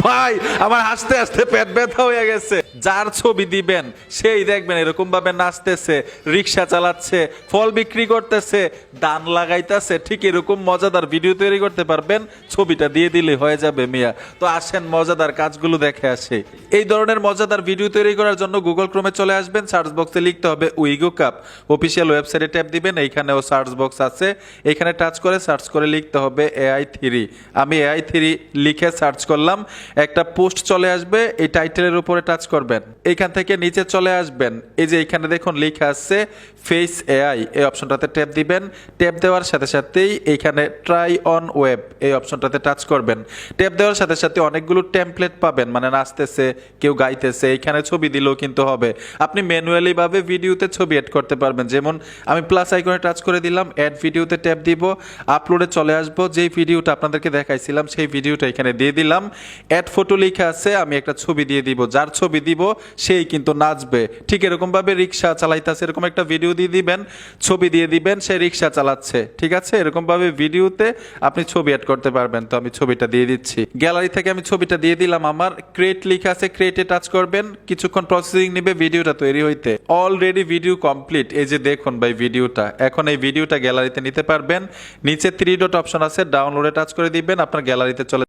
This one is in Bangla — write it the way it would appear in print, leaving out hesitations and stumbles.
ভাই আমার হাসতে হাসতে পেট ব্যথা হয়ে গেছে। যার ছবি দিবেন সেই দেখবেন এরকম ভাবে নাচতেছে, রিক্সা চালাচ্ছে, ফল বিক্রি করতেছে, দান লাগাইতেছে, ঠিক এরকম মজাদার ভিডিও তৈরি করতে পারবেন। ছবিটা দিয়ে দিলে হয়ে যাবে মিয়া। তো আসেন মজাদার কাজগুলো দেখে আসে। এই ধরনের মজাদার ভিডিও তৈরি করার জন্য গুগল ক্রোমে চলে আসবেন, সার্চ বক্সে লিখতে হবে উইগো কাপ, অফিসিয়াল ওয়েবসাইটে ট্যাপ দিবেন, এইখানেও সার্চ বক্স আছে, এখানে টাচ করে সার্চ করে লিখতে হবে AI3। আমি AI3 লিখে সার্চ করলাম, একটা পোস্ট চলে আসবে, এই টাইটেলের উপরে টাচ করবেন, এইখান থেকে নিচে চলে আসবেন, এই যে এইখানে দেখুন লেখা আছে ফেস AI, এই অপশনটাতে ট্যাপ দিবেন। ট্যাপ দেওয়ার সাথে সাথেই এইখানে ট্রাই অন ওয়েব এই অপশনটাতে টাচ করবেন। ট্যাপ দেওয়ার সাথে সাথে অনেকগুলো টেমপ্লেট পাবেন, মানে নাচতেছে, কেউ গাইতেছে, এইখানে ছবি দিলেও কিন্তু হবে। আপনি ম্যানুয়ালি ভাবে ভিডিওতে ছবি অ্যাড করতে পারবেন। যেমন আমি প্লাস আইকনে টাচ করে দিলাম, অ্যাড ভিডিওতে ট্যাপ দিব, আপলোডে চলে আসবো, যেই ভিডিওটা আপনাদেরকে দেখাইছিলাম সেই ভিডিওটা এখানে দিয়ে দিলাম। অ্যাড ফটো লেখা আছে, আমি একটা ছবি দিয়ে দিব, যার ছবি দিব সেই কিন্তু নাচবে। ঠিক এরকম ভাবে রিক্সা চালাইতেছে, এরকম একটা ভিডিও দিয়ে দিবেন, ছবি দিয়ে দিবেন, সে রিক্সা চালাচ্ছে। ঠিক আছে, এরকম ভাবে ভিডিওতে আপনি ছবি অ্যাড করতে পারবেন। তো আমি ছবিটা দিয়ে দিচ্ছি, গ্যালারি থেকে আমি ছবিটা দিয়ে দিলাম। আমার ক্রিয়েট লেখা আছে, ক্রিয়েটে টাচ করবেন, কিছুক্ষণ প্রসেসিং নেবে ভিডিওটা তৈরি হইতে। অলরেডি ভিডিও কমপ্লিট, এই যে দেখুন ভাই ভিডিওটা। এখন এই ভিডিওটা গ্যালারিতে নিতে পারবেন, নিচে 3 ডট অপশন আছে, ডাউনলোডে টাচ করে দিবেন, আপনার গ্যালারিতে চলে